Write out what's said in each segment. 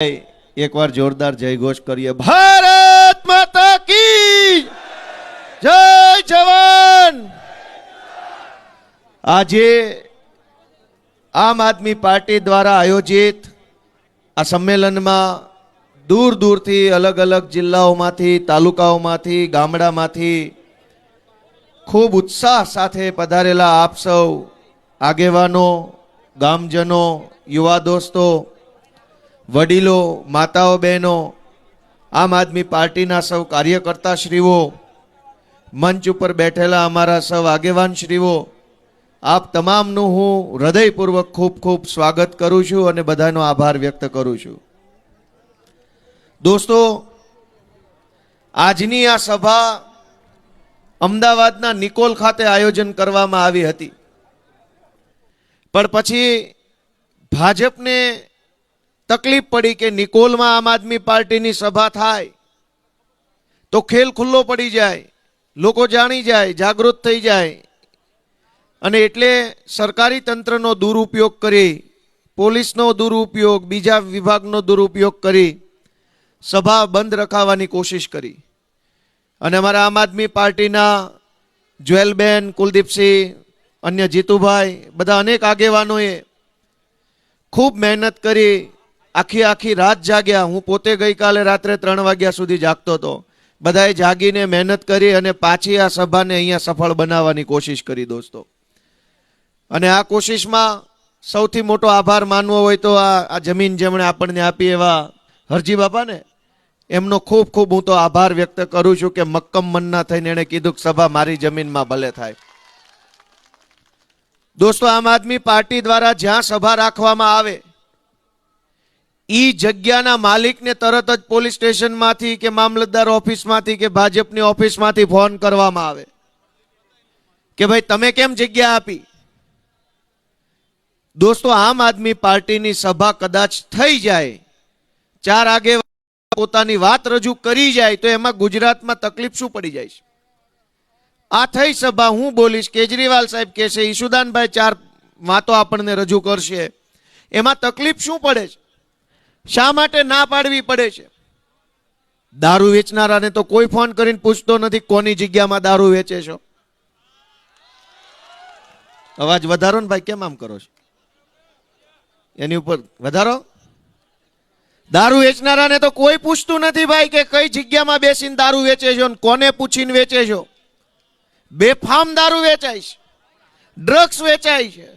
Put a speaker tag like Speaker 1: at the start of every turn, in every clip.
Speaker 1: एक बार जोरदार जय घोष करिए। भारत माता की जय जवान। આજે આમ આદમી પાર્ટી દ્વારા આયોજિત આ સંમેલનમાં દૂર દૂરથી અલગ અલગ જિલ્લાઓમાંથી, તાલુકાઓમાંથી, ગામડામાંથી ખૂબ ઉત્સાહ સાથે પધારેલા આપ સૌ આગેવાનો, ગામજનો, યુવા દોસ્તો, વડીલો, માતાઓ, બહેનો, આમ આદમી પાર્ટીના સૌ કાર્યકર્તાશ્રીઓ, મંચ ઉપર બેઠેલા અમારા સૌ આગેવાનશ્રીઓ, આપ તમામનું હું હૃદયપૂર્વક ખૂબ ખૂબ સ્વાગત કરું છું અને બધાનો આભાર વ્યક્ત કરું છું। દોસ્તો, આજની આ સભા અમદાવાદના નિકોલ ખાતે આયોજન કરવામાં આવી હતી, પણ પછી ભાજપને તકલીફ પડી કે નિકોલમાં આમ આદમી પાર્ટીની સભા થાય તો ખેલ ખુલ્લો પડી જાય, લોકો જાણી જાય, જાગૃત થઈ જાય, અને એટલે સરકારી તંત્રનો દુરુપયોગ કરી, પોલીસનો દુરુપયોગ, બીજા વિભાગનો દુરુપયોગ કરી સભા બંધ રખાવવાની કોશિશ કરી। અને અમારા આમ આદમી પાર્ટીના જ્વેલબેન, કુલદીપસિંહ, અન્ય જીતુભાઈ, બધા અનેક આગેવાનોએ ખૂબ મહેનત કરી, આખી રાત જાગ્યા। હું પોતે ગઈકાલે રાત્રે 3 વાગ્યા સુધી જાગતો હતો। બધાએ જાગીને મહેનત કરી અને પાછી આ સભાને અહીંયા સફળ બનાવવાની કોશિશ કરી દોસ્તો। અને આ કોશિશમાં સૌથી મોટો આભાર માનવો હોય તો આ જમીન જેમણે આપણને આપી એવા હરજી બાપાને, એમનો ખૂબ ખૂબ હું તો આભાર વ્યક્ત કરું છું કે મક્કમ મનના થઈને એણે કીધું કે સભા મારી જમીનમાં ભલે થાય। દોસ્તો, આમ આદમી પાર્ટી દ્વારા જ્યાં સભા રાખવામાં આવે ઈ જગ્યાના માલિકને તરત જ પોલીસ સ્ટેશનમાંથી કે મામલતદાર ઓફિસમાંથી કે ભાજપની ઓફિસમાંથી ફોન કરવામાં આવે કે ભાઈ તમે કેમ જગ્યા આપી। દોસ્તો, આમ આદમી પાર્ટીની સભા કદાચ થઈ જાય, 4 આગેવાનો પોતાની વાત રજૂ કરી જાય તો એમાં ગુજરાતમાં તકલીફ શું પડી જાય છે? આ થઈ સભા, હું બોલીશ, કેજરીવાલ સાહેબ કહેશે, ઈશુદાનભાઈ 4 વાતો આપણને રજૂ કરશે, એમાં તકલીફ શું પડે છે? શા માટે ના પાડવી પડે છે? દારૂ વેચનારાને તો કોઈ ફોન કરીને પૂછતો નથી કોની જગ્યામાં દારૂ વેચે છો। અવાજ વધારો ને ભાઈ, કેમ આમ કરો છો? એની ઉપર વધારો। દારૂ વેચનારાને તો કોઈ પૂછતું નથી ભાઈ કે કઈ જગ્યામાં બેસીને દારૂ વેચે છો, કોને પૂછીને વેચે છો। બેફામ દારૂ વેચાય છે, ડ્રગ્સ વેચાય છે,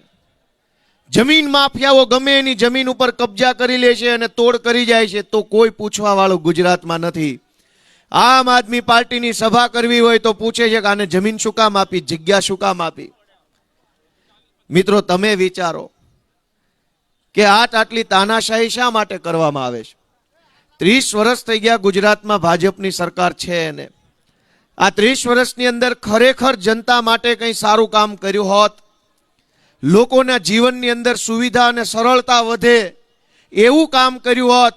Speaker 1: જમીન માફિયાઓ ગમે એની જમીન ઉપર કબજા કરી લે છે અને તોડ કરી જાય છે, તો કોઈ પૂછવા વાળું ગુજરાતમાં નથી। આમ આદમી પાર્ટીની સભા કરવી હોય તો પૂછે છે કે આને જમીન શું કામ આપી, જગ્યા શું કામ આપી? મિત્રો, તમે વિચારો કે આટલી તાનાશાહી શા માટે કરવામાં આવે છે? 30 વર્ષ થઈ ગયા ગુજરાતમાં ભાજપની સરકાર છે, અને આ 30 વર્ષની અંદર ખરેખર જનતા માટે કંઈ સારું કામ કર્યું હોત, લોકોના જીવનની અંદર સુવિધા અને સરળતા વધે એવું કામ કર્યું હોત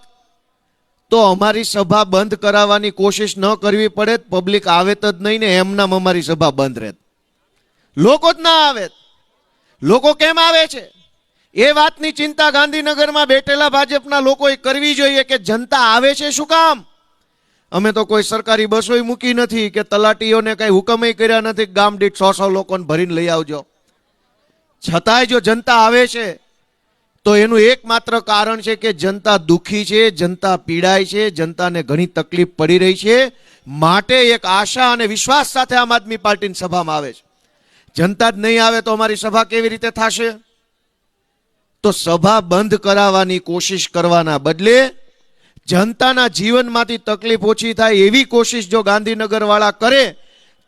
Speaker 1: તો અમારી સભા બંધ કરાવવાની કોશિશ ન કરવી પડે, પબ્લિક આવે જ નહીં ને એમનામ અમારી સભા બંધ રહેત, લોકો જ ના આવે। લોકો કેમ આવે છે એ વાતની ચિંતા ગાંધીનગરમાં બેઠેલા ભાજપના લોકોએ કરવી જોઈએ કે જનતા આવે છે શું કામ? અમે તો કોઈ સરકારી બસોય મૂકી નથી કે તલાટીઓને કઈ હુકમય કર્યા નથી ગામ દીઠ 100 લોકોને ભરીને લઈ આવજો। છતાંય જો જનતા આવે છે તો એનું એકમાત્ર કારણ છે કે જનતા દુખી છે, જનતા પીડાય છે, જનતાને ઘણી તકલીફ પડી રહી છે, માટે એક આશા અને વિશ્વાસ સાથે આમ આદમી પાર્ટીની સભામાં આવે છે। જનતા જ નહીં આવે તો અમારી સભા કેવી રીતે થશે? તો સભા બંધ કરાવવાની કોશિશ કરવાના બદલે જનતાના જીવનમાંથી તકલીફ ઓછી થાય એવી કોશિશ જો ગાંધીનગર વાળા કરે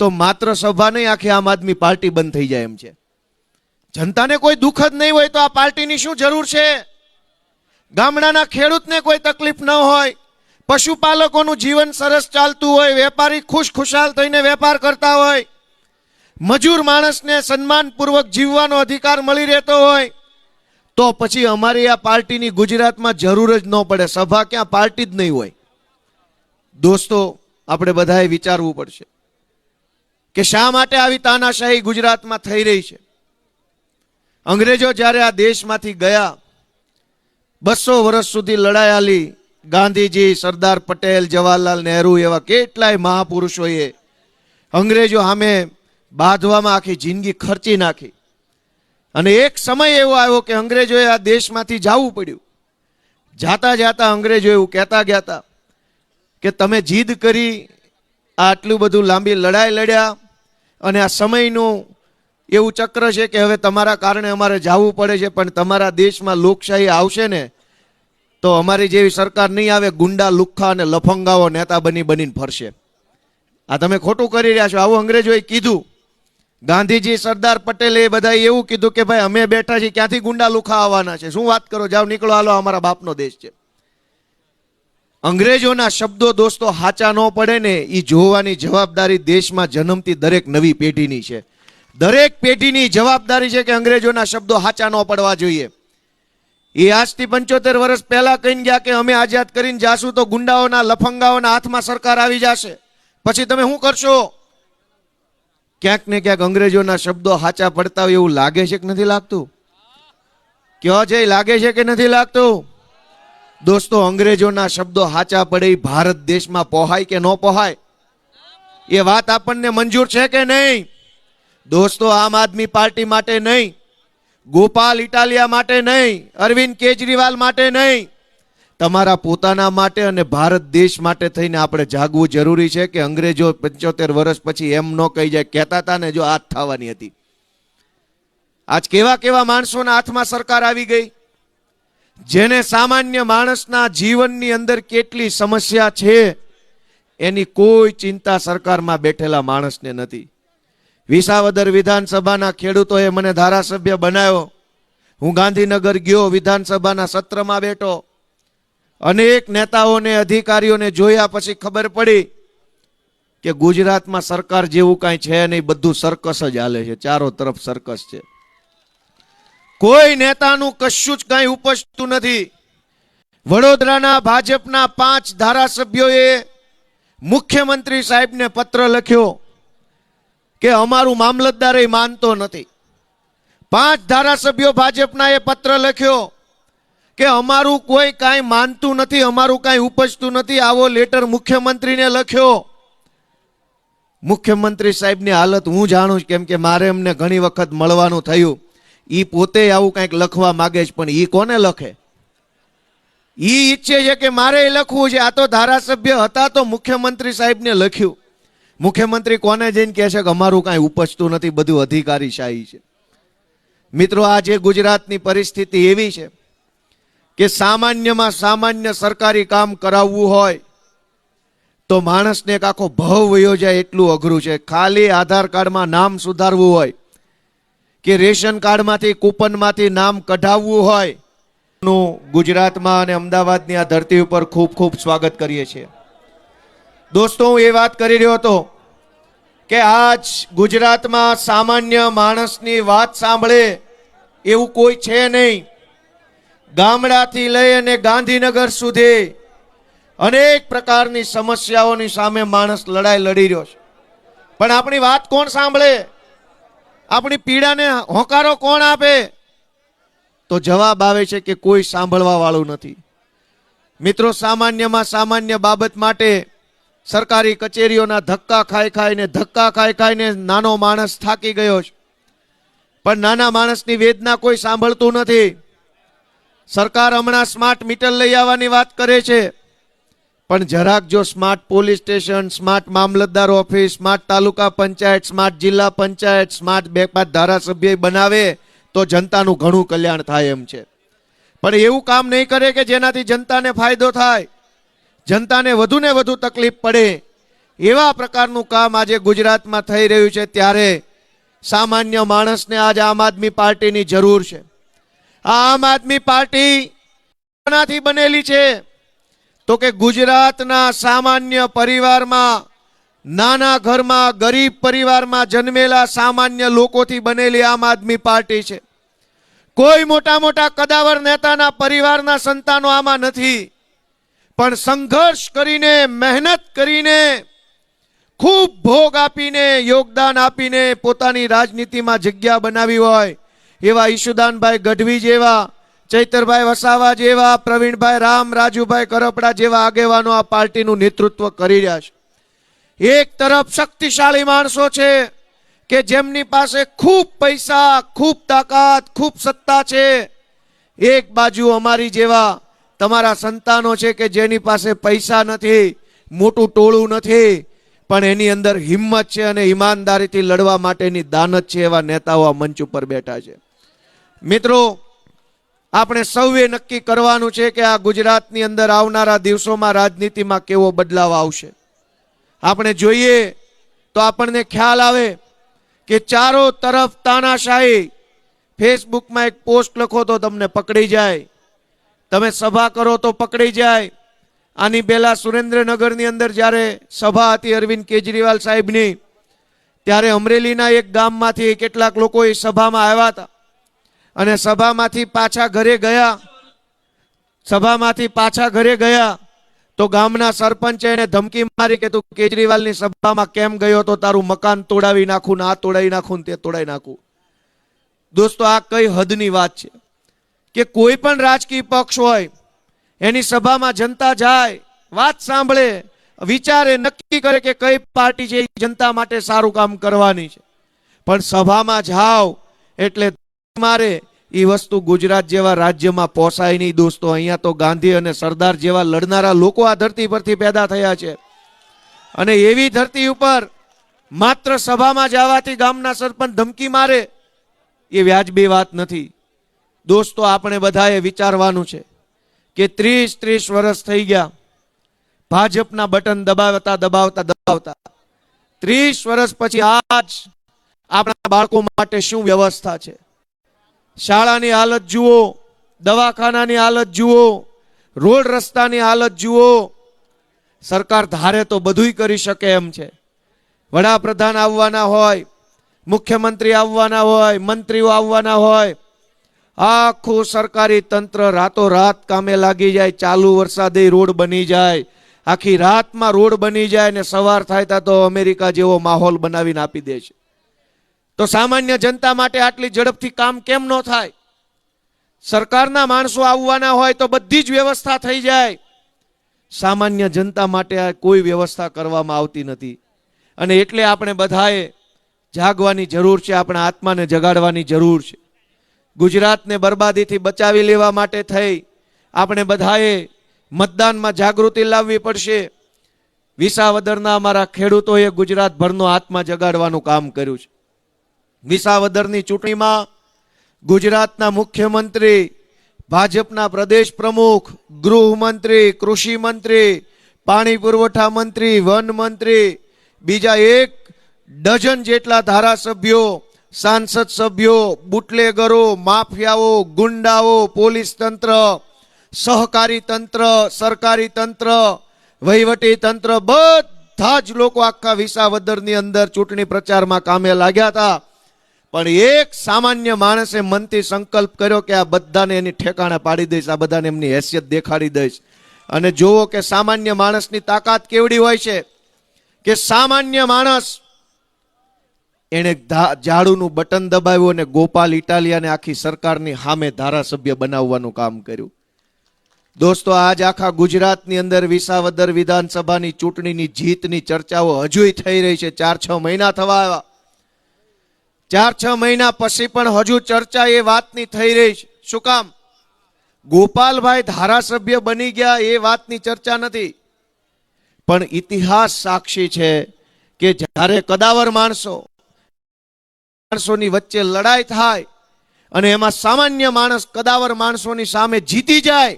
Speaker 1: તો માત્ર સભા નહીં, આખી આમ આદમી પાર્ટી બંધ થઈ જાય એમ છે। જનતાને કોઈ દુઃખ જ નહીં હોય તો આ પાર્ટીની શું જરૂર છે? ગામડાના ખેડૂતને કોઈ તકલીફ ન હોય, પશુપાલકોનું જીવન સરસ ચાલતું હોય, વેપારી ખુશખુશાલ થઈને વેપાર કરતા હોય, મજૂર માણસને સન્માનપૂર્વક જીવવાનો અધિકાર મળી રહેતો હોય, તો પછી અમારી આ પાર્ટીની ગુજરાતમાં જરૂર જ ન પડે, સભા ક્યાં, પાર્ટી જ નહીં હોય। દોસ્તો, આપણે બધાએ વિચારવું પડશે કે શા માટે આવી તાનાશાહી ગુજરાતમાં થઈ રહી છે। અંગ્રેજો જ્યારે આ દેશમાંથી ગયા, 200 વર્ષ સુધી લડાઈ આલી, ગાંધીજી, સરદાર પટેલ, જવાહરલાલ નહેરુ એવા કેટલાય મહાપુરુષોએ અંગ્રેજો સામે બાંધવામાં આખી જિંદગી ખર્ચી નાખી. અને એક સમય એવો આવ્યો કે અંગ્રેજોએ આ દેશમાંથી જવું પડ્યું. જાતા જાતા અંગ્રેજો એવું કહેતા ગયા હતા કે તમે જીદ કરી આટલું બધું લાંબી લડાઈ લડ્યા અને આ સમયનું એવું ચક્ર છે કે હવે તમારા કારણે અમારે જવું પડે છે, પણ તમારા દેશમાં લોકશાહી આવશે ને તો અમારી જેવી સરકાર નહીં આવે, ગુંડા, લુખ્ખા અને લફંગાઓ નેતા બનીને ફરશે. આ તમે ખોટું કરી રહ્યા છો. આવું અંગ્રેજોએ કીધું. ગાંધીજી, સરદાર પટેલે એ બધા એવું કીધું કે ભાઈ અમે બેઠા છીએ, ક્યાંથી ગુંડા લુખા આવવાના છે? શું વાત કરો, જાઓ નીકળો, હાલો, અમારા બાપનો દેશ છે. અંગ્રેજોના શબ્દો દોસ્તો હાચા ન પડે ને એ જોવાની જવાબદારી દેશમાં જન્મતી દરેક નવી પેઢીની છે. દરેક પેઢીની જવાબદારી છે કે અંગ્રેજોના શબ્દો હાચા ન પડવા જોઈએ. એ આજથી 75 વર્ષ પહેલા કહીને ગયા કે અમે આઝાદ કરીને જાશું તો ગુંડાઓના, લફંગાઓના હાથમાં સરકાર આવી જશે, પછી તમે શું કરશો? ક્યાંક ને ક્યાંક અંગ્રેજોના શબ્દો હાચા પડતા હોય એવું લાગે છે કે નથી લાગતું? કયો છે, લાગે છે કે નથી લાગતું? દોસ્તો, અંગ્રેજોના શબ્દો હાચા પડે એ ભારત દેશમાં પોહાય કે ન પોહાય? એ વાત આપણને મંજૂર છે કે નહીં? દોસ્તો, આમ આદમી પાર્ટી માટે નહીં, ગોપાલ ઇટાલિયા માટે નહીં, અરવિંદ કેજરીવાલ માટે નહીં, તમારા પોતાના માટે અને ભારત દેશ માટે થઈને આપણે જાગવું જરૂરી છે કે અંગ્રેજો 75 વર્ષ પછી એમ ન કહી જાય, કહેતા હતા ને જો આ થવાની હતી. આજ કેવા કેવા માણસોના હાથમાં સરકાર આવી ગઈ, જેને સામાન્ય માણસના જીવનની અંદર કેટલી સમસ્યા છે એની કોઈ ચિંતા સરકારમાં બેઠેલા માણસને નથી. વિસાવદર વિધાનસભાના ખેડૂતોએ મને ધારાસભ્ય બનાવ્યો. હું ગાંધીનગર ગયો, વિધાનસભાના સત્રમાં બેઠો. અનેક નેતાઓને, અધિકારીઓને જોયા પછી ખબર પડી કે ગુજરાતમાં સરકાર જેવું કાંઈ છે નહીં, બધું સર્કસ જ હાલે છે, ચારો તરફ સર્કસ છે. કોઈ નેતાનું કશું જ કાંઈ ઉપજતું નથી. વડોદરાના ભાજપના 5 ધારાસભ્યોએ મુખ્યમંત્રી સાહેબને પત્ર લખ્યો કે અમારું મામલતદાર માનતો નથી. 5 ધારાસભ્યો ભાજપના એ પત્ર લખ્યો કે અમારું કોઈ કાંઈ માનતું નથી, અમારું કાંઈ ઉપજતું નથી. આવો લેટર મુખ્યમંત્રીને લખ્યો. મુખ્યમંત્રી સાહેબની હાલત હું જાણું છું, કેમ કે મારે એમને ઘણી વખત મળવાનું થયું. ઈ પોતે આવું કંઈક લખવા માંગે છે, પણ ઈ કોને લખે? ઈ ઈચ્છે છે કે મારે લખવું છે. આ તો ધારાસભ્ય હતા તો મુખ્યમંત્રી સાહેબને લખ્યું. મુખ્યમંત્રી કોને જઈને કહે છે કે અમારું કાંઈ ઉપજતું નથી, બધું અધિકારીશાહી છે. મિત્રો, આજે ગુજરાતની પરિસ્થિતિ એવી છે કે સામાન્યમાં સામાન્ય સરકારી કામ કરાવવું હોય તો માણસને એક આખો ભાવ વયો જાય એટલું અઘરું છે. ખાલી આધાર કાર્ડમાં નામ સુધારવું હોય કે રેશન કાર્ડમાંથી, કૂપનમાંથી નામ કઢાવવું હોય, ગુજરાતમાં અને અમદાવાદની આ ધરતી ઉપર ખૂબ ખૂબ સ્વાગત કરીએ છીએ. દોસ્તો, હું એ વાત કરી રહ્યો હતો કે આજ ગુજરાતમાં સામાન્ય માણસની વાત સાંભળે એવું કોઈ છે નહીં. ગામડાથી લઈ અને ગાંધીનગર સુધી અનેક પ્રકારની સમસ્યાઓની સામે માણસ લડાઈ લડી રહ્યો છે. પણ આપણી વાત કોણ સાંભળે? આપણી પીડાને હોકારો કોણ આપે? તો જવાબ આવે છે કે કોઈ સાંભળવા વાળું નથી. મિત્રો, સામાન્યમાં સામાન્ય બાબત માટે સરકારી કચેરીઓના ધક્કા ખાઈને નાનો માણસ થાકી ગયો છે. પણ નાના માણસની વેદના કોઈ સાંભળતું નથી. સરકાર હમણાં સ્માર્ટ મીટર લઈ આવવાની વાત કરે છે, પણ જરાક જો સ્માર્ટ પોલીસ સ્ટેશન, સ્માર્ટ મામલતદાર ઓફિસ, સ્માર્ટ તાલુકા પંચાયત, સ્માર્ટ જિલ્લા પંચાયત, સ્માર્ટ 2-5 ધારાસભ્ય બનાવે તો જનતાનું ઘણું કલ્યાણ થાય એમ છે. પણ એવું કામ નહીં કરે કે જેનાથી જનતાને ફાયદો થાય, જનતાને વધુને વધુ તકલીફ પડે. એવા પ્રકારનું કામ આજે ગુજરાતમાં થઈ રહ્યું છે. ત્યારે સામાન્ય માણસને આજ આમ આદમી પાર્ટીની જરૂર છે. આ આમ આદમી પાર્ટી કોનાથી બનેલી છે? તો કે ગુજરાતના સામાન્ય પરિવારમાં, નાના ઘરમાં, ગરીબ પરિવારમાં જન્મેલા સામાન્ય લોકોથી બનેલી આમ આદમી પાર્ટી છે. કોઈ મોટા મોટા કદાવર નેતાના પરિવારના સંતાનો આમાં નથી. પણ સંઘર્ષ કરીને, મહેનત કરીને, ખૂબ ભોગ આપીને, યોગદાન આપીને પોતાની રાજનીતિમાં જગ્યા બનાવી હોય એવા ઈશુદાનભાઈ ગઢવી જેવા, ચૈતરભાઈ વસાવા જેવા, પ્રવીણભાઈ રામ, રાજુભાઈ કરપડા જેવા આગેવાનો આ પાર્ટીનું નેતૃત્વ કરી રહ્યા છે. એક તરફ શક્તિશાળી માણસો છે કે જેમની પાસે ખૂબ પૈસા, ખૂબ તાકાત, ખૂબ સત્તા છે. એક બાજુ અમારી જેવા તમારા સંતાનો છે કે જેની પાસે પૈસા નથી, મોટું ટોળું નથી, પણ એની અંદર હિંમત છે અને ઈમાનદારીથી લડવા માટેની દાનત છે. એવા નેતાઓ આ મંચ ઉપર બેઠા છે. મિત્રો, આપણે સૌએ નક્કી કરવાનું છે કે આ ગુજરાતની અંદર આવનારા દિવસોમાં રાજનીતિમાં કેવો બદલાવ આવશે. આપણે જોઈએ તો આપણને ખ્યાલ આવે કે ચારો તરફ તાનાશાહી. ફેસબુકમાં એક પોસ્ટ લખો તો તમને પકડી જાય, તમે સભા કરો તો પકડી જાય. આની પહેલા સુરેન્દ્રનગરની અંદર જ્યારે સભા હતી અરવિંદ કેજરીવાલ સાહેબની, ત્યારે અમરેલીના એક ગામમાંથી કેટલાક લોકો એ સભામાં આવ્યા હતા અને સભામાંથી પાછા ઘરે ગયા તો ગામના સરપંચે એને ધમકી મારી કે તું કેજરીવાલની સભામાં કેમ ગયો તો તારું મકાન તોડાવી નાખું, આ તોડાવી નાખું, તે તોડાવી નાખું. દોસ્તો, આ કઈ હદની વાત છે કે કોઈ પણ રાજકીય પક્ષ હોય એની સભામાં જનતા જાય, વાત સાંભળે, વિચારે, નક્કી કરે કે કઈ પાર્ટી છે જનતા માટે સારું કામ કરવાની છે, પણ સભામાં જાઓ એટલે મારે એ વસ્તુ ગુજરાત જેવા રાજ્યમાં પોસાય નહીં. દોસ્તો, અહીંયા તો ગાંધી અને સરદાર જેવા લડનારા લોકો આ ધરતી પરથી પેદા થયા છે અને એવી ધરતી ઉપર માત્ર સભામાં જવાથી ગામના સરપંચ ધમકી મારે એ વ્યાજબી વાત નથી. દોસ્તો, આપણે બધાએ વિચારવાનું છે કે 30 વર્ષ થઈ ગયા ભાજપના બટન દબાવતા 30 વર્ષ પછી આજ આપણા બાળકો માટે શું વ્યવસ્થા છે. શાળાની હાલત જુઓ, દવાખાનાની હાલત જુઓ, રોડ રસ્તાની હાલત જુઓ. સરકાર ધારે તો બધુંય કરી શકે એમ છે. વડાપ્રધાન આવવાના હોય, મુખ્યમંત્રી આવવાના હોય, મંત્રીઓ આવવાના હોય, આખું સરકારી તંત્ર રાતોરાત કામે લાગી જાય. ચાલુ વરસાદે રોડ બની જાય, આખી રાતમાં રોડ બની જાય ને સવાર થાય તો અમેરિકા જેવો માહોલ બનાવીને આપી દે છે. તો સામાન્ય જનતા માટે આટલી ઝડપથી કામ કેમ ન થાય? સરકારના માણસો આવવાના હોય તો બધી જ વ્યવસ્થા થઈ જાય. સામાન્ય જનતા માટે કોઈ વ્યવસ્થા કરવામાં આવતી નથી અને એટલે આપણે બધાએ જાગવાની જરૂર છે, આપણા આત્માને જગાડવાની જરૂર છે. ગુજરાતને બરબાદીથી બચાવી લેવા માટે થઈ આપણે બધાએ મતદાનમાં જાગૃતિ લાવવી પડશે. વિસાવદરના અમારા ખેડૂતોએ ગુજરાતભરનો આત્મા જગાડવાનું કામ કર્યું છે. વિસાવદરની ચૂંટણીમાં ગુજરાતના મુખ્યમંત્રી, ભાજપના પ્રદેશ પ્રમુખ, ગૃહમંત્રી, કૃષિ મંત્રી, પાણી પુરવઠા મંત્રી, વન મંત્રી, બીજા 1 ડઝન જેટલા ધારાસભ્યો, સાંસદ સભ્યો, બુટલેગરો, માફિયાઓ, ગુંડાઓ, પોલીસ તંત્ર, સહકારી તંત્ર, સરકારી તંત્ર, વહીવટી તંત્ર, બધા જ લોકો આખા વિસાવદરની અંદર ચૂંટણી પ્રચારમાં કામે લાગ્યા હતા. પણ એક સામાન્ય માણસે મનથી સંકલ્પ કર્યો કે આ બધાને એની ઠેકાણે પાડી દઈશ, આ બધાને એમની હેસિયત દેખાડી દઈશ. અને જુઓ કે સામાન્ય માણસની તાકાત કેવડી હોય છે કે સામાન્ય માણસ એને ઝાડુનું બટન દબાવ્યું અને ગોપાલ ઇટાલિયાને આખી સરકારની સામે ધારાસભ્ય બનાવવાનું કામ કર્યું. દોસ્તો, આજ આખા ગુજરાતની અંદર વિસાવદર વિધાનસભાની ચૂંટણીની જીતની ચર્ચાઓ હજુય થઈ રહી છે. 4-6 મહિના થવા આવ્યા, 4-6 મહિના પછી પણ હજુ ચર્ચા એ વાતની થઈ રહી છે. શું કામ? ગોપાલભાઈ ધારાસભ્ય બની ગયા એ વાતની ચર્ચા નથી, પણ ઇતિહાસ સાક્ષી છે કે જ્યારે કદાવર માણસોની વચ્ચે લડાઈ થાય અને એમાં સામાન્ય માણસ કદાવર માણસોની સામે જીતી જાય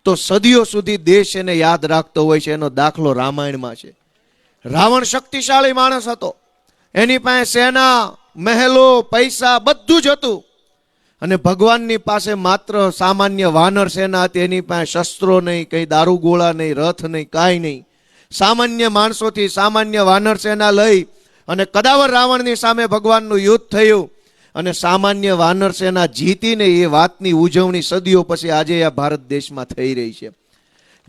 Speaker 1: તો સદીઓ સુધી દેશ એને યાદ રાખતો હોય છે. એનો દાખલો રામાયણમાં છે. રાવણ શક્તિશાળી માણસ હતો, એની પાસે સેના, મહેલો, પૈસા બધું જ હતું અને ભગવાનની પાસે માત્ર સામાન્ય વાનર સેના હતી. એની પાસે શસ્ત્રો નહીં, કઈ દારૂગોળા નહીં, રથ નહીં, કાંઈ નહીં. સામાન્ય માણસોથી સામાન્ય વાનર સેના લઈ અને કદાવર રાવણની સામે ભગવાનનું યુદ્ધ થયું અને સામાન્ય વાનર સેના જીતીને એ વાતની ઉજવણી સદીઓ પછી આજે આ ભારત દેશમાં થઈ રહી છે.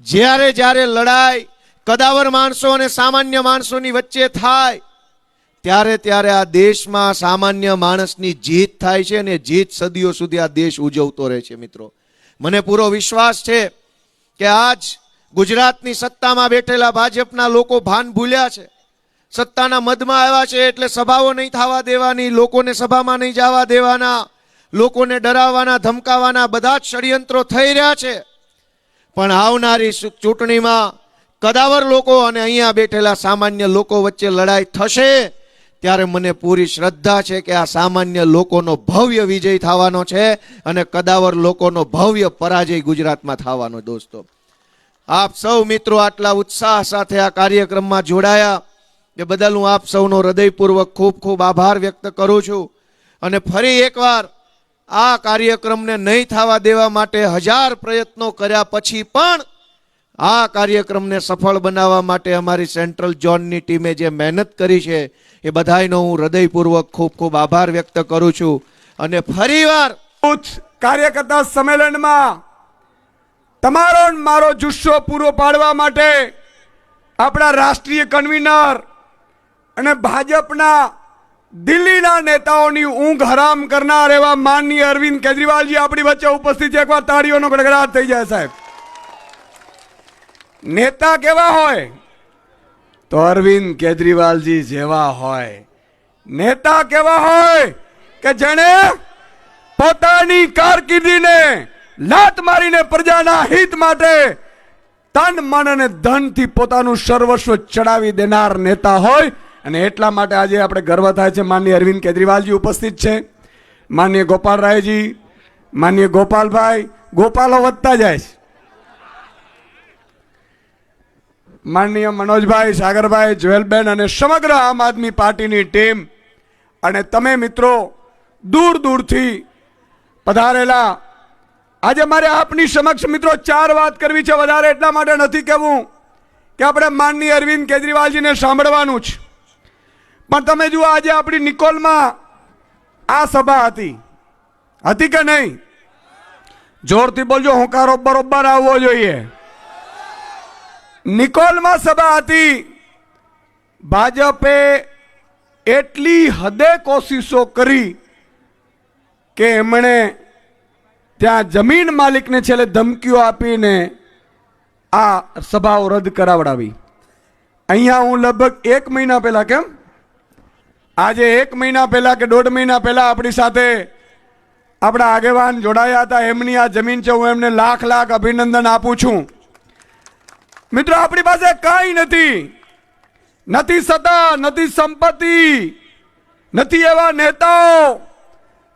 Speaker 1: જ્યારે જ્યારે લડાઈ કદાવર માણસો અને સામાન્ય માણસોની વચ્ચે થાય ત્યારે ત્યારે આ દેશમાં સામાન્ય માણસની જીત થાય છે અને જીત સદીઓ સુધી આ દેશ ઉજવતો રહે છે. મિત્રો, મને પૂરો વિશ્વાસ છે કે આજ ગુજરાતની સત્તામાં બેઠેલા ભાજપના લોકો ભાન ભૂલ્યા છે. સત્તાના મદમાં આવ્યા છે એટલે સભાઓ નહીં થવા દેવાની, લોકોને સભામાં નહીં જવા દેવાના, લોકોને ડરાવવાના, ધમકાવવાના બધા જ ષડયંત્રો થઈ રહ્યા છે. પણ આવનારી ચૂંટણીમાં કદાવર લોકો અને અહીંયા બેઠેલા સામાન્ય લોકો વચ્ચે લડાઈ થશે ત્યારે મને પૂરી શ્રદ્ધા છે કે આ સામાન્ય લોકોનો ભવ્ય વિજય થવાનો છે અને કદાવર લોકોનો ભવ્ય પરાજય ગુજરાતમાં થવાનો. દોસ્તો, આપ સૌ મિત્રો આટલા ઉત્સાહ સાથે આ કાર્યક્રમમાં જોડાયા એ બદલ હું આપ સૌનો હૃદયપૂર્વક ખૂબ ખૂબ આભાર વ્યક્ત કરું છું. અને ફરી એકવાર આ કાર્યક્રમને નહીં થવા દેવા માટે 1000 પ્રયત્નો કર્યા પછી પણ આ કાર્યક્રમને સફળ બનાવવા માટે અમારી સેન્ટ્રલ ઝોનની ટીમે જે મહેનત કરી છે એ બધાયનો હું હૃદયપૂર્વક ખૂબ ખૂબ આભાર વ્યક્ત કરું છું. અને ફરીવાર
Speaker 2: કાર્યકર્તા સંમેલનમાં તમારો મારો જુસ્સો પૂરો પાડવા માટે આપણા રાષ્ટ્રીય કન્વીનર અને ભાજપના દિલ્હીના નેતાઓની ઊંઘ હરામ કરનાર એવા માનનીય અરવિંદ કેજરીવાલજી આપણી વચ્ચે ઉપસ્થિત છે. એકવાર તાળીઓનો ગડગડાટ થઈ જાય સાહેબ. નેતા કેવા હોય તો અરવિંદ કેજરીવાલજી જેવા હોય. નેતા કેવા હોય કે જેણે પોતાની કારકિર્દીને લાત મારીને પ્રજાના હિત માટે તન મન અને ધનથી પોતાનું સર્વસ્વ ચડાવી દેનાર નેતા હોય. અને એટલા માટે આજે આપણે ગર્વ થાય છે માનનીય અરવિંદ કેજરીવાલજી ઉપસ્થિત છે, માનનીય ગોપાલ રાયજી, માનનીય ગોપાલભાઈ. ગોપાલો વધતા જાય છે. માનનીય મનોજભાઈ, સાગરભાઈ, જ્વેલબેન અને સમગ્ર આમ આદમી પાર્ટીની ટીમ અને તમે મિત્રો દૂર દૂરથી પધારેલા. આજે મારે આપની સમક્ષ મિત્રો 4 વાત કરવી છે. વધારે એટલા માટે નથી કહેવું કે આપણે માનનીય અરવિંદ કેજરીવાલજીને સાંભળવાનું છે, પણ તમે જુઓ આજે આપણી નિકોલમાં આ સભા હતી કે નહીં? જોરથી બોલજો, હોંકારો બરોબર આવવો જોઈએ. નિકોલમાં સભા હતી. ભાજપે એટલી હદે કોશિશો કરી કે એમણે ત્યાં જમીન માલિકને છેલ્લે ધમકીઓ આપીને આ સભાઓ રદ કરાવડાવી. અહીંયા હું લગભગ 1 મહિના પહેલા, કેમ આજે 1 મહિના પહેલા કે 1.5 મહિના પહેલા આપણી સાથે આપણા આગેવાન જોડાયા હતા. એમની આ જમીન છે, હું એમને લાખ લાખ અભિનંદન આપું છું. મિત્રો, આપણી પાસે કાંઈ નથી સત્તા, નથી સંપત્તિ, નથી એવા નેતાઓ.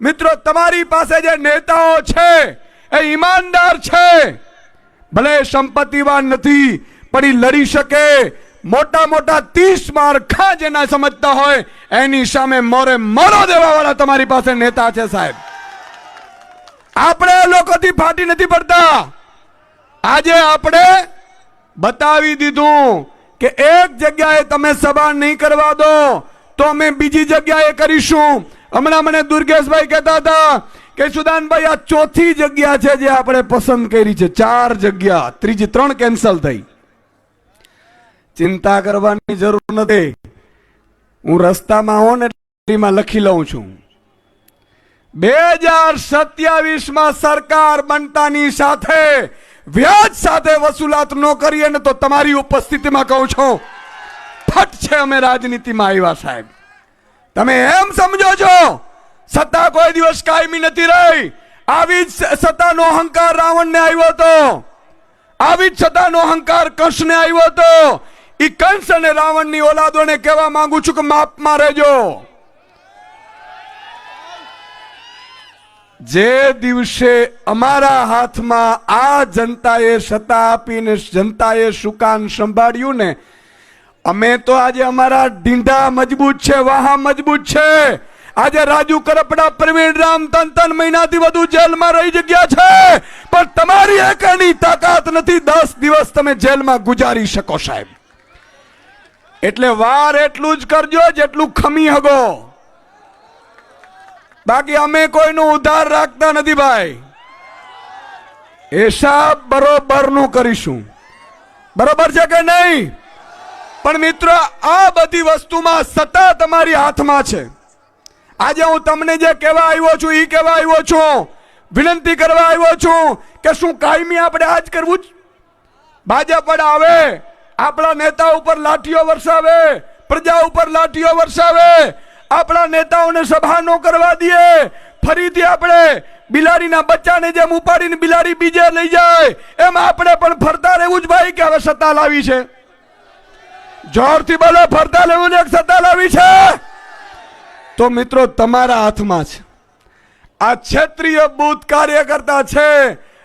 Speaker 2: મિત્રો, તમારી પાસે જે નેતાઓ છે એ ઈમાનદાર છે. ભલે સંપત્તિવાન નથી પણ એ લડી શકે. મોટા મોટા 30 માળખા જેના સમજતા હોય એની સામે મોરે મોરો દેવા વાળા તમારી પાસે નેતા છે સાહેબ. આપણે લોકોથી ફાટી નથી પડતા. આજે આપણે બતાવી દીધું કે એક જગ્યાએ તમે સભા નહીં કરવા દો તો અમે બીજી જગ્યાએ કરીશું. હમણાં મને દુર્ગેશભાઈ કહેતા હતા કે સુદાનભાઈ આ 4થી જગ્યા છે જે આપણે પસંદ કરી છે. 4 જગ્યા, ત્રીજી 3 કેન્સલ થઈ. ચિંતા કરવાની જરૂર નથી. હું રસ્તામાં હોઉં ને એટલે લખી લઉં છું. 2027માં સરકાર બનતાની સાથે વ્યાજ સાથે વસૂલાત ન કરીએ ને તો તમારી ઉપસ્થિતિમાં કહું છું ફટ છે અમે રાજનીતિમાં આવ્યા સાહેબ. તમે એમ સમજો છો સત્તા કોઈ દિવસ કાયમી નથી રહી. આવી જ સત્તાનો અહંકાર રાવણને આવ્યો હતો, આવી જ સત્તાનો અહંકાર કંસને આવ્યો હતો. એ કંસ અને રાવણની ઓલાદોને કહેવા માંગુ છું કે માપમાં રહેજો. જે દિવસે અમારા હાથમાં આ જનતાએ સત્તા આપીને જનતાએ સુકાન સંભાળ્યું ને, અમે તો આજે અમારા ઢીંઢા મજબૂત છે, વાહા મજબૂત છે. આજે રાજુ કરપડા, પ્રવીણ રામ 3 મહિનાથી વધુ જેલમાં રહી જગ્યા છે, પણ તમારી એકની તાકાત નથી 10 દિવસ તમે જેલમાં ગુજારી શકો સાહેબ. એટલે વાર એટલું જ કરજો જેટલું ખમી હગો. બાકી અમે કોઈનો ઉધાર રાખતા નથી ભાઈ. હિસાબ બરોબર નું કરીશું. બરોબર છે કે નહીં? પણ મિત્રો, આ બધી વસ્તુમાં સત્તા તમારી હાથમાં છે. આજે હું તમને જે કહેવા આવ્યો છું એ કહેવા આવ્યો છું. વિનંતી કરવા આવ્યો છું કે શું કાયમી આપણે આજ કરવું જ? ભાજપ વડા આવે, આપણા નેતા ઉપર લાઠીઓ વરસાવે, પ્રજા ઉપર લાઠીઓ વરસાવે, આપણા નેતાઓને સભા ન કરવા દે, ફરીથી આપણે બિલાડીના બચ્ચાને જેમ ઉપાડીને બિલાડી બીજે લઈ જાય એમ આપણે પણ ફરતા રહેવું જ ભાઈ કે હવે સત્તા લાવી છે? જોરથી બોલો, ફરતા લેવું ને સત્તા લાવી છે? તો મિત્રો તમારા હાથમાં છે. આ ક્ષેત્રીય બૂથ કાર્યકર્તા છે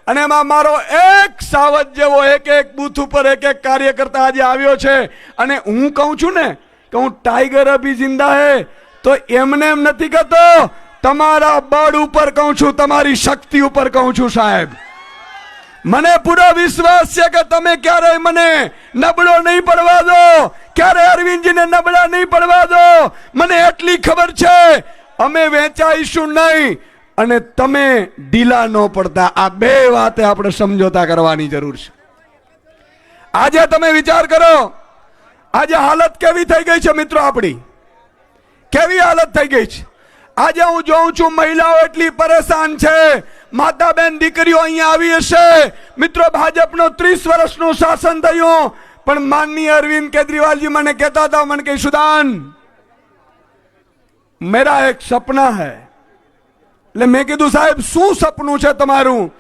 Speaker 2: અને એમાં મારો એક સાવજ જેવો એક બૂથ ઉપર એક કાર્યકર્તા આજે આવ્યો છે. અને હું કહું છું ને કે હું ટાઈગર અભી જિંદા હે, તો એમને એમ નથી કહેતો, તમારા બળ ઉપર કહું છું, તમારી શક્તિ ઉપર કહું છું સાહેબ. મને પૂરો વિશ્વાસ છે કે તમે ક્યારેય મને નબળો નહીં પડવા દો, ક્યારે અરવિંદજીને નબળા નહીં પડવા દો. મને એટલી ખબર છે અમે વેચાઈશું નહીં અને તમે ઢીલા ન પડતા. આ બે વાતે આપણે સમજોતા કરવાની જરૂર છે. આજે તમે વિચાર કરો, આજે હાલત કેવી થઈ ગઈ છે મિત્રો, આપણી કેવી હાલત થઈ ગઈ છે. આજે હું જોઉં છું મહિલાઓ એટલી પરેશાન છે, માતા બેન દીકરીઓ અહીંયા આવી હશે. મિત્રો ભાજપનો 30 વર્ષનું શાસન થયું, પણ માનનીય અરવિંદ કેજરીવાલજી મને કહેતા હતા, મને કહે સુદાન મેરા એક સપના હૈ. એટલે મેં કીધું સાહેબ શું સપનું છે તમારું?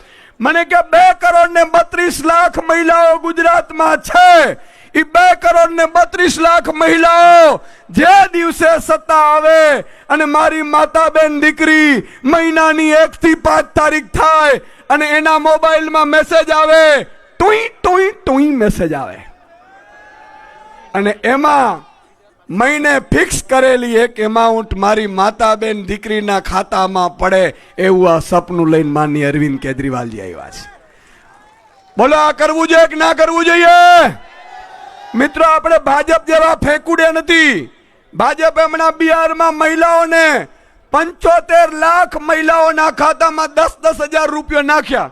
Speaker 2: મને કે 2 કરોડ ને 32 લાખ મહિલાઓ ગુજરાતમાં છે. એ 2 કરોડ ને 32 લાખ મહિલાઓ જે દિવસે સત્તા આવે અને મારી માતા બેન દીકરી મહિનાની 1 થી 5 તારીખ થાય અને એના મોબાઈલમાં મેસેજ આવે, ટુઈ ટુઈ ટુઈ મેસેજ આવે, અને એમાં મહિને ફિક્સ કરેલી એક એમાઉન્ટ મારી માતા બેન દીકરીના ખાતામાં પડે, એવું આ સપનું લઈને માનનીય અરવિંદ કેજરીવાલજી આવ્યા છે. બોલો આ કરવું જોઈએ કે ના કરવું જોઈએ? મિત્રો આપણે ભાજપ જેવા ફેંકુડે નથી. ભાજપે હમણાં બિહારમાં મહિલાઓને 75 લાખ મહિલાઓના ખાતામાં 10,000 રૂપિયા નાખ્યા.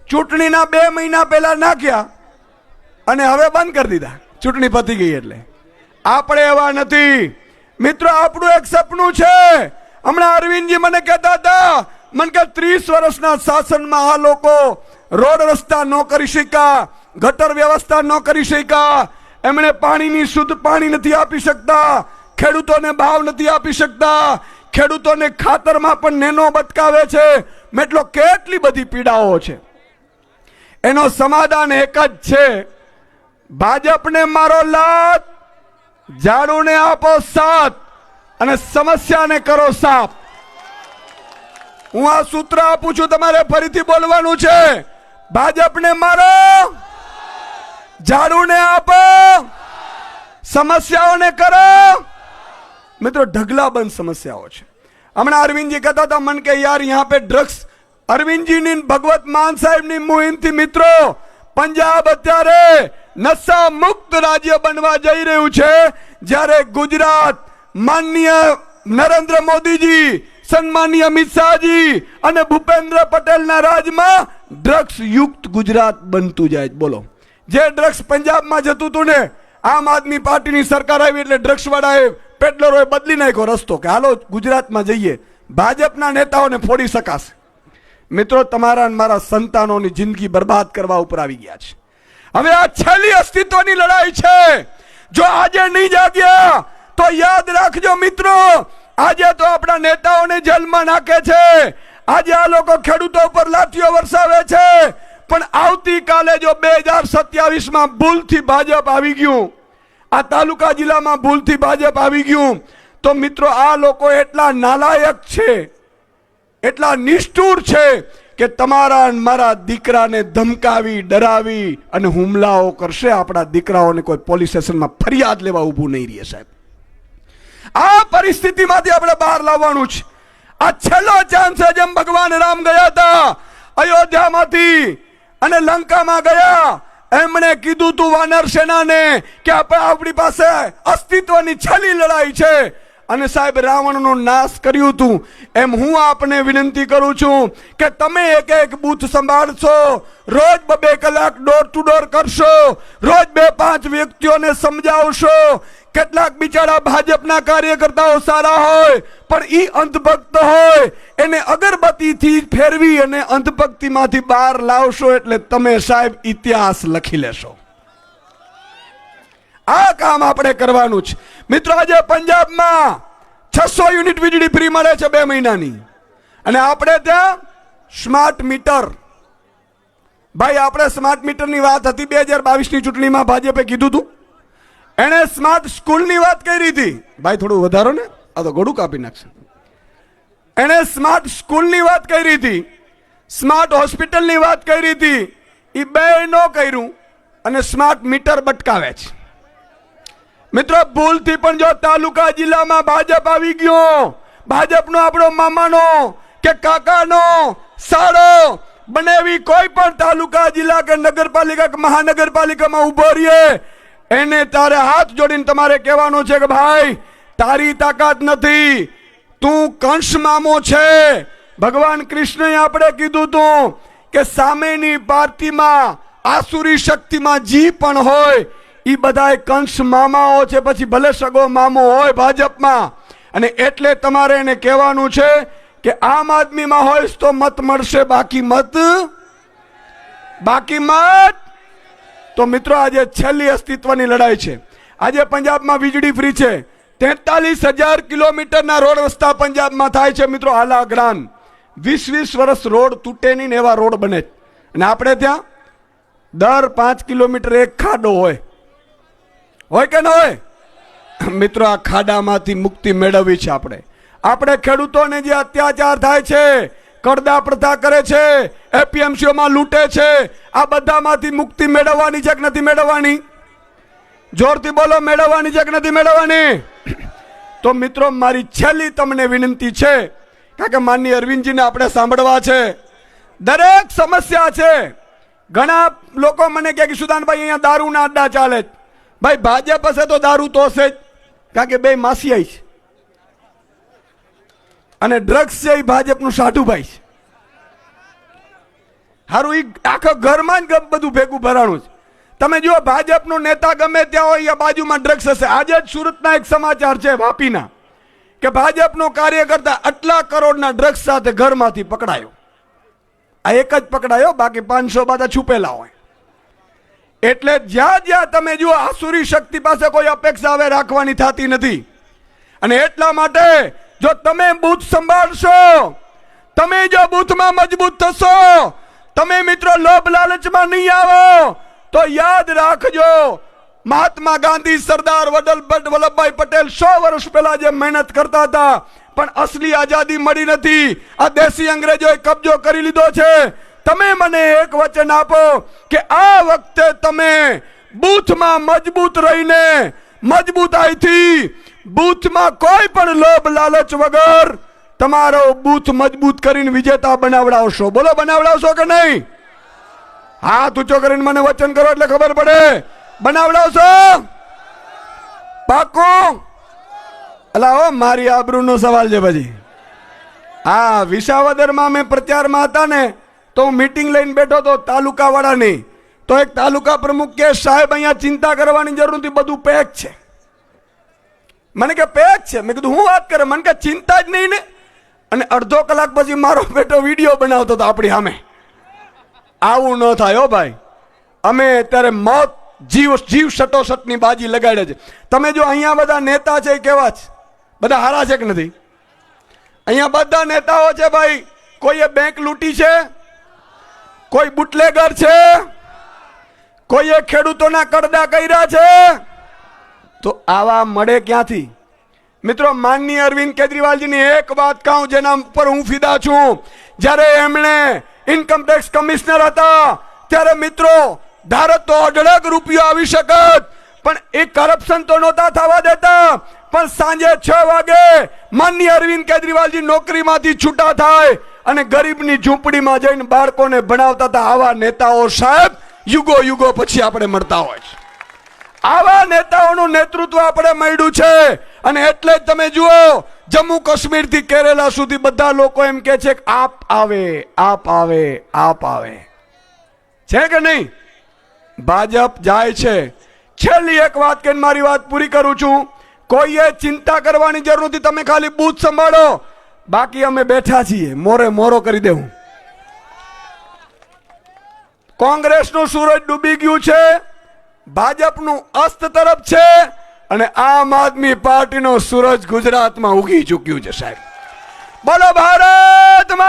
Speaker 2: ચૂંટણીના 2 મહિના પહેલા નાખ્યા અને હવે બંધ કરી દીધા, ચૂંટણી પતી ગઈ એટલે. આપણે એવા નથી મિત્રો, આપણું એક સપનું છે. હમણાં અરવિંદજી મને કહેતા હતા, મને કે 30 વર્ષના શાસનમાં આ લોકો રોડ રસ્તા ન કરી શક્યા, ગટર વ્યવસ્થા ન કરી શક્યા, એમણે પાણીની શુદ્ધ પાણી નથી આપી શકતા, ખેડૂતોને ભાવ નથી આપી શકતા, ખેડૂતોને ખાતરમાં પણ નેનો બટકાવે છે. મેટલો કેટલી બધી પીડાઓ છે. એનો સમાધાન એક જ છે, ભાજપને મારો લાત, ઝાડુને આપો સાથ અને સમસ્યાને કરો સાફ. હું આ સૂત્ર આપું છું, તમારે ફરીથી બોલવાનું છે. ભાજપને મારો, ઝાડુને આપો, સમસ્યાઓને કરો. મિત્રો ઢગલાબંધ સમસ્યાઓ છે. હમણાં અરવિંદજી કહેતા હતા મન કે યાર યહાં પે ડ્રગ્સ, અરવિંદજીની ભગવત માન સાહેબની મુહિમથી મિત્રો પંજાબ અત્યારે નશા મુક્ત રાજ્ય બનવા જઈ રહ્યું છે, જ્યારે ગુજરાત માનનીય નરેન્દ્ર મોદીજી, સન્માનીય અમિત શાહજી અને ભૂપેન્દ્ર પટેલના રાજમાં ડ્રગ્સ યુક્ત ગુજરાત બનતું જાય. બોલો, જે ડ્રગ્સ પંજાબમાં જતું હતું ને, આમ આદમી પાર્ટીની સરકાર આવી એટલે ડ્રગ્સ વાળાએ પેડલરોએ બદલી નાખ્યો રસ્તો કે હાલો ગુજરાતમાં જઈએ, ભાજપના નેતાઓને ફોડી શકાશે. મિત્રો તમારા અને મારા સંતાનોની જિંદગી બરબાદ કરવા ઉપર આવી ગયા છે. હવે આ છેલ્લી અસ્તિત્વની લડાઈ છે. જો આજે નહીં જાગ્યા તો યાદ રાખજો મિત્રો, આજે તો આપણા નેતાઓને જેલમાં નાખે છે, આજે આ લોકો ખેડૂતો પર લાઠીઓ વરસાવે છે, પણ આવતીકાલે જો 2027માં ભૂલથી ભાજપ આવી ગયું, આ તાલુકા જિલ્લામાં ભૂલથી ભાજપ આવી ગયું, તો મિત્રો આ લોકો એટલા નાલાયક છે, એટલા નિષ્ઠુર છે કે તમારા અને મારા દીકરાને ધમકાવી, ડરાવી અને હુમલાઓ કરશે. આપણા દીકરાઓને કોઈ પોલીસ સ્ટેશનમાં ફરિયાદ લેવા ઊભું નહીં રહે સાહેબ. આ પરિસ્થિતિમાંથી આપણે બહાર લાવવાનું છે. આ છેલ્લો ચાન્સ છે. જેમ ભગવાન રામ ગયા હતા અયોધ્યામાંથી અને લંકામાં ગયા, એમણે કીધું તું વાનર સેનાને કે આપણી પાસે અસ્તિત્વની છેલ્લી લડાઈ છે. અને સાહેબ રાવણનો નાશ કર્યું હતું, એમ હું આપને વિનંતી કરું છું કે તમે એક એક બૂથ સંભાળશો, રોજ 2 કલાક ડોર ટુ ડોર કરશો, રોજ 2-5 વ્યક્તિઓને સમજાવશો. કેટલાક બિચારા ભાજપના કાર્યકર્તાઓ સારા હોય પણ ઈ અંધભક્ત હોય, એને અગરબત્તીથી ફેરવી અને અંધભક્તિમાંથી બહાર લાવશો એટલે તમે સાહેબ ઇતિહાસ લખી લેશો. આ કામ આપણે કરવાનું છે મિત્રો. આજે પંજાબમાં 600 યુનિટ વીજળી ફ્રી મળે છે 2 મહિનાની, અને આપણે ત્યાં સ્માર્ટ મીટર. ભાઈ આપણે સ્માર્ટ મીટરની વાત હતી 2022ની ચૂંટણીમાં, ભાજપે કીધું હતું. એણે સ્માર્ટ સ્કૂલની વાત કરી હતી. ભાઈ થોડું વધારો ને, આ તો ગોળું કાપી નાખશે. એણે સ્માર્ટ સ્કૂલની વાત કરી હતી, સ્માર્ટ હોસ્પિટલની વાત કરી હતી. એ બે નો કર્યું અને સ્માર્ટ મીટર બટકાવે છે. મિત્રો ભૂલથી પણ જો તાલુકા જિલ્લામાં ભાજપ આવી ગયો, ભાજપનો આપણો મામાનો કે કાકાનો સારો બનેવી કોઈ પણ તાલુકા જિલ્લા કે નગરપાલિકા કે મહાનગરપાલિકામાં ઉભો રહીએ, એને તારે હાથ જોડીને તમારે કહેવાનું છે કે ભાઈ તારી તાકાત નથી, તું કંસ મામો છે. ભગવાન કૃષ્ણએ આપણે કીધું તું કે સામેની પાર્ટીમાં આસુરી શક્તિમાં જી પણ હોય એ બધા કંસ મામાઓ છે, પછી ભલે સગો મામો હોય ભાજપમાં. અને એટલે તમારે એને કહેવાનું છે કે આમ આદમીમાં હોય તો મત મળશે, બાકી મત. તો મિત્રો આજે છેલ્લી અસ્તિત્વની લડાઈ છે. આજે પંજાબમાં વીજળી ફ્રી છે. 43,000 કિલોમીટરના રોડ રસ્તા પંજાબમાં થાય છે મિત્રો. આલા ગ્રાન 20-20 વર્ષ રોડ તૂટે નહીં એવા રોડ બને. અને આપણે ત્યાં દર 5 કિલોમીટર એક ખાડો હોય કે ન હોય? મિત્રો આ ખાડામાંથી મુક્તિ મેળવવી છે આપણે ખેડૂતોને જે અત્યાચાર થાય છે, કરદા પ્રથા કરે છે, એપીએમસીઓમાં લૂંટે છે, આ બધામાંથી મુક્તિ મેળવવાની છે કે નથી મેળવવાની? જોરથી બોલો, મેળવવાની છે કે નથી મેળવવાની? તો મિત્રો મારી છેલ્લી તમને વિનંતી છે, કારણ કે માનનીય અરવિંદજીને આપણે સાંભળવા છે. દરેક સમસ્યા છે. ઘણા લોકો મને કહે કે સુદાનભાઈ અહીંયા દારૂના અડ્ડા ચાલે. ભાઈ ભાજપ હશે તો દારૂ તો હશે જ, કારણ કે બે માસિયાઈ છે. અને ડ્રગ્સ છે એ ભાજપનું સાઠુભાઈ છે. હારું એ આખા ઘરમાં જ બધું ભેગું ભરાણું છે. તમે જુઓ ભાજપનો નેતા ગમે ત્યાં હોય બાજુમાં ડ્રગ્સ હશે. આજે જ સુરતના એક સમાચાર છે વાપીના, કે ભાજપનો કાર્યકર્તા આટલા કરોડના ડ્રગ્સ સાથે ઘરમાંથી પકડાયો. આ એક જ પકડાયો, બાકી 500 બધા છુપેલા હોય. એટલે જ્યાં જ્યાં તમે જુઓ આસુરી શક્તિ પાસે કોઈ અપેક્ષા હવે રાખવાની થતી નથી. અને એટલા માટે જો તમે બૂથ સંભાળશો, તમે જો બૂથમાં મજબૂત થશો, તમે મિત્રો લોભ લાલચમાં નહીં આવો, તો યાદ રાખજો મહાત્મા ગાંધી, સરદાર વલ્લભભાઈ પટેલ 100 વર્ષ પહેલા જે મહેનત કરતા હતા, પણ અસલી આઝાદી મળી નથી. આ દેશી અંગ્રેજોએ કબજો કરી લીધો છે. તમે મને એક વચન આપો કે આ વખતે તમે બૂથમાં મજબૂત રહીને, મજબૂતાઈથી બૂથમાં કોઈ પણ લોભ લાલચ વગર તમારો બૂથ મજબૂત કરીને વિજેતા બનાવડાવશો. બોલો, બનાવડાવશો કે નહીં? હાથ ઊંચો કરીને મને વચન કરો એટલે ખબર પડે. બનાવડાવશો? પાકું? અલા મારી આબરૂનો સવાલ છે. પછી હા, વિસાવદરમાં મેં પ્રચારમાં હતા ને, તો હું મીટિંગ લઈને બેઠો તો તાલુકા વાળાની. તો એક તાલુકા પ્રમુખ કે સાહેબ અહીંયા ચિંતા કરવાની જરૂર નથી, બધું પેક છે. મને કે પેક છે? મેં કીધું હું વાત કરે? મને કે ચિંતા જ નહીં ને. અને અડધો કલાક પછી મારો બેટો વિડીયો બનાવતો હતો આપણી સામે. આવું ન થાય હો ભાઈ. અમે અત્યારે મોત જીવ સટોસટની બાજી લગાડે છે. તમે જો અહીંયા બધા નેતા છે કેવા છે? બધા હારા છે કે નથી? અહીંયા બધા નેતાઓ છે ભાઈ. કોઈએ બેંક લૂંટી છે, કોઈ બુટલેગર છે, કોઈએ ખેડૂતોના કરદા કર્યા છે. તો આવા મળે ક્યાંથી? મિત્રો માનનીય અરવિંદ કેજરીવાલજીની એક વાત કહું જેના ઉપર હું ફિદા છું. જ્યારે એમણે ઇન્કમટેક્સ કમિશનર હતા ત્યારે મિત્રો ધારો તો 1.5 રૂપિયો આવી શકત, પણ એ કરપ્શન તો નહોતા થવા દેતા. પણ સાંજે 6 વાગે માનનીય અરવિંદ કેજરીવાલજી નોકરીમાંથી છૂટા થાય અને ગરીબની ઝૂંપડીમાં જઈને બાળકોને ભણાવતા હતા. આવા નેતાઓ સાહેબ યુગો પછી આપણે મળતા હોય છે. આવા નેતાઓનું નેતૃત્વ આપણે મળ્યું છે. અને એટલે જ તમે જુઓ જમ્મુ કાશ્મીર થી કેરેલા સુધી બધા લોકો એમ કે છે કે આપ આવે આપ આવે આપ આવે, છે કે નહીં? ભાજપ જાય છે. છેલ્લી એક વાત કહીને મારી વાત પૂરી કરું છું. કોઈએ ચિંતા કરવાની જરૂર નથી, તમે ખાલી બૂથ સંભાળો, બાકી અમે બેઠા છીએ, મોરે મોરો કરી દેવું. કોંગ્રેસનું સૂરજ ડૂબી ગયું છે, ભાજપનું અસ્ત તરફ છે, અને આમ આદમી પાર્ટીનો સૂરજ ગુજરાતમાં ઉગી ચૂક્યું છે સાહેબ. બોલો ભારત માતા!